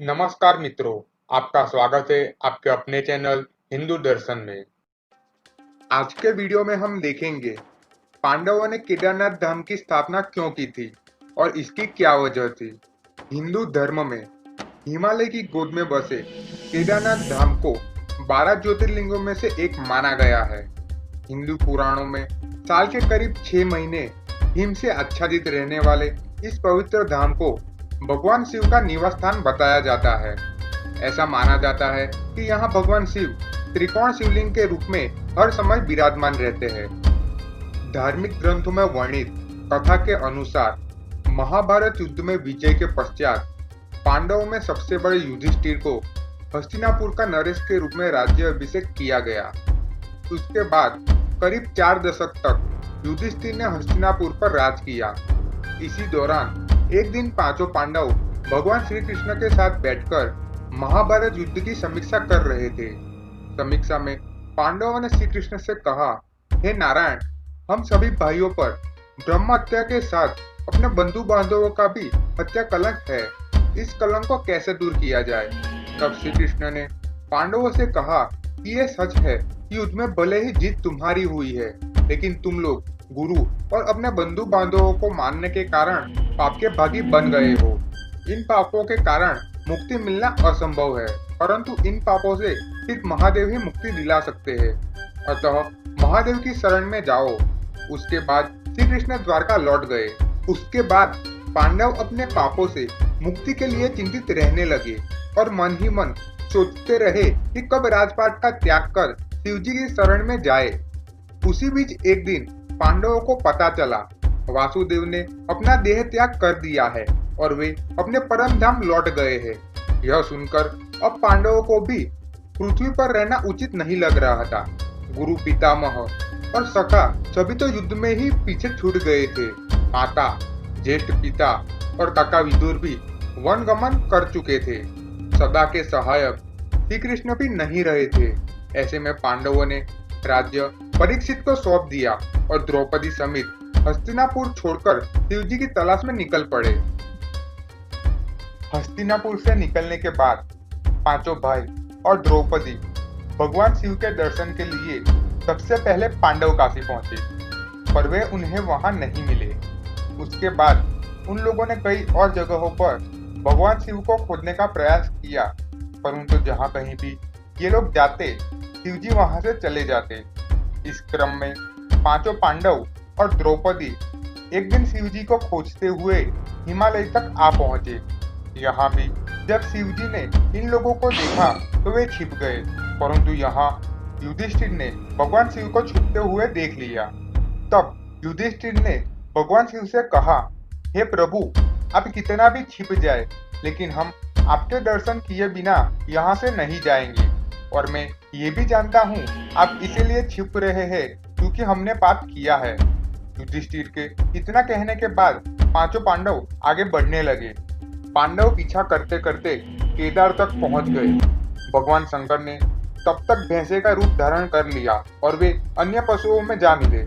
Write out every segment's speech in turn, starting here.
नमस्कार मित्रों, आपका स्वागत है आपके अपने चैनल हिंदू दर्शन में। आज के वीडियो में हम देखेंगे पांडवों ने केदारनाथ धाम की स्थापना क्यों की थी और इसकी क्या वजह थी। हिंदू धर्म में हिमालय की गोद में बसे केदारनाथ धाम को 12 ज्योतिर्लिंगों में से एक माना गया है। हिंदू पुराणों में साल के करीब 6 महीने हिम से आच्छादित रहने वाले इस पवित्र धाम को भगवान शिव का निवास स्थान बताया जाता है। ऐसा माना जाता है कि यहाँ भगवान शिव त्रिकोण शिवलिंग के रूप में हर समय विराजमान रहते हैं। धार्मिक ग्रंथों में वर्णित कथा के अनुसार महाभारत युद्ध में विजय के पश्चात पांडवों में सबसे बड़े युधिष्ठिर को हस्तिनापुर का नरेश के रूप में राज्य अभिषेक किया गया। उसके बाद करीब 4 दशक तक युधिष्ठिर ने हस्तिनापुर पर राज किया। इसी दौरान एक दिन पांचों पांडव भगवान श्री कृष्ण के साथ बैठकर महाभारत युद्ध की समीक्षा कर रहे थे। समीक्षा में पांडवों ने श्री कृष्ण से कहा, हे नारायण, हम सभी भाइयों पर ब्रह्म हत्या के साथ अपने बंधु बांधवों का भी हत्या कलंक है। इस कलंक को कैसे दूर किया जाए। तब श्री कृष्ण ने पांडवों से कहा कि यह सच है कि युद्ध में भले ही जीत तुम्हारी हुई है, लेकिन तुम लोग गुरु और अपने बंधु बांधवों को मानने के कारण पाप के भागी बन गए हो। इन पापों के कारण मुक्ति मिलना असंभव है, परंतु इन पापों से सिर्फ महादेव ही मुक्ति दिला सकते हैं। अतः महादेव की शरण में जाओ। उसके बाद श्री कृष्ण द्वारका लौट गए। उसके बाद पांडव अपने पापों से मुक्ति के लिए चिंतित रहने लगे और मन ही मन सोचते रहे कि कब राजपाट का त्याग कर शिवजी की शरण में जाए। उसी बीच एक दिन पांडवों को पता चला वासुदेव ने अपना देह त्याग कर दिया है और वे अपने परम धाम लौट गए हैं। यह सुनकर अब पांडवों को भी पृथ्वी पर रहना उचित नहीं लग रहा था। गुरु पितामह और सखा सभी तो युद्ध में ही पीछे छूट गए थे। माता, ज्येष्ठ पिता और काका विदुर भी वनगमन कर चुके थे। सदा के सहायक श्री कृष्ण भी नहीं रहे थे। ऐसे में पांडवों ने राज्य परीक्षित को सौंप दिया और द्रौपदी समेत हस्तिनापुर छोड़कर शिवजी की तलाश में निकल पड़े। हस्तिनापुर से निकलने के बाद पांचों भाई और द्रौपदी भगवान शिव के दर्शन के लिए सबसे पहले पांडव काशी पहुंचे, पर वे उन्हें वहां नहीं मिले। उसके बाद उन लोगों ने कई और जगहों पर भगवान शिव को खोजने का प्रयास किया, परंतु जहां कहीं भी ये लोग जाते शिवजी वहां से चले जाते। इस क्रम में पांचों पांडव और द्रौपदी एक दिन शिवजी को खोजते हुए हिमालय तक आ पहुंचे। यहाँ भी जब शिवजी ने इन लोगों को देखा तो वे छिप गए, परंतु यहाँ युधिष्ठिर ने भगवान शिव को छुपते हुए देख लिया। तब युधिष्ठिर ने भगवान शिव से कहा, हे प्रभु, आप कितना भी छिप जाए, लेकिन हम आपके दर्शन किए बिना यहाँ से नहीं जाएंगे। और मैं ये भी जानता हूँ आप इसीलिए छिप रहे हैं क्योंकि हमने पाप किया है। युधिष्ठिर के इतना कहने के बाद पांचों पांडव आगे बढ़ने लगे। पांडव पीछा करते करते केदार तक पहुंच गए। भगवान शंकर ने तब तक भैंसे का रूप धारण कर लिया और वे अन्य पशुओं में जा मिले।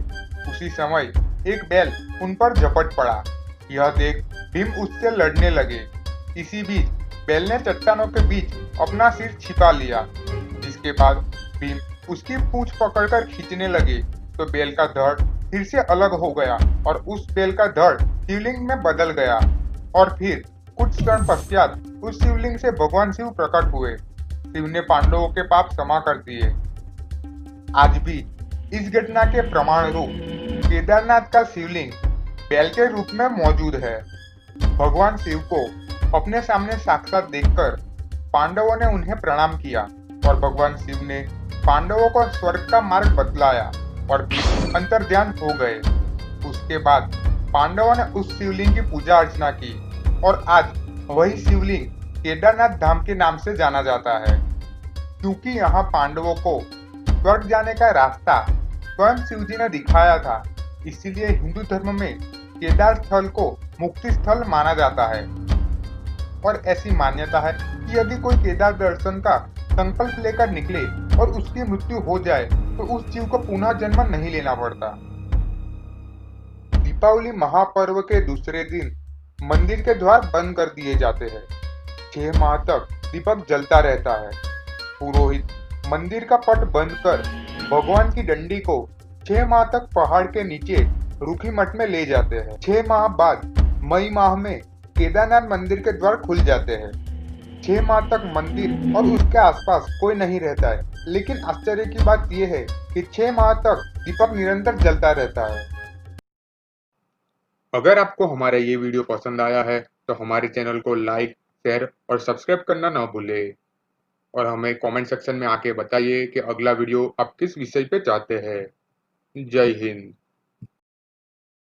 उसी समय एक बैल उन पर झपट पड़ा। यह देख भीम उससे लड़ने लगे। इसी बीच बैल ने चट्टानों के बीच अपना सिर छिपा लिया, जिसके बाद भीम उसकी पूंछ पकड़कर खींचने लगे तो बैल का धड़ फिर से अलग हो गया और उस बैल का धड़ शिवलिंग में बदल गया। और फिर कुछ क्षण पश्चात उस शिवलिंग से भगवान शिव प्रकट हुए। शिव ने पांडवों के पाप क्षमा कर दिए। आज भी इस घटना के प्रमाण रूप केदारनाथ का शिवलिंग बैल के रूप में मौजूद है। भगवान शिव को अपने सामने साक्षात देखकर पांडवों ने उन्हें प्रणाम किया और भगवान शिव ने पांडवों को स्वर्ग का मार्ग बतलाया और फिर अंतर्ध्यान हो गए। उसके बाद पांडवों ने उस शिवलिंग की पूजा अर्चना की और आज वही शिवलिंग केदारनाथ धाम के नाम से जाना जाता है। क्योंकि यहाँ पांडवों को स्वर्ग जाने का रास्ता स्वयं शिवजी ने दिखाया था, इसीलिए हिंदू धर्म में केदार स्थल को मुक्ति स्थल माना जाता है। और ऐसी मान्यता है कि यदि कोई केदार दर्शन का संकल्प लेकर निकले और उसकी मृत्यु हो जाए तो उस जीव को पुनः जन्म नहीं लेना पड़ता। दीपावली महापर्व के दूसरे दिन मंदिर के द्वार बंद कर दिए जाते हैं। 6 माह तक दीपक जलता रहता है। पुरोहित मंदिर का पट बंद कर भगवान की डंडी को 6 माह तक पहाड़ के नीचे रूखी मठ में ले जाते हैं। 6 माह बाद मई माह में केदारनाथ मंदिर के द्वार खुल जाते हैं। 6 माह तक मंदिर और उसके आसपास कोई नहीं रहता है, लेकिन आश्चर्य की बात यह है कि 6 माह तक दीपक निरंतर जलता रहता है। अगर आपको हमारा ये वीडियो पसंद आया है तो हमारे चैनल को लाइक, शेयर और सब्सक्राइब करना ना भूलें और हमें कमेंट सेक्शन में आके बताइए कि अगला वीडियो आप किस विषय पे चाहते हैं। जय हिंद।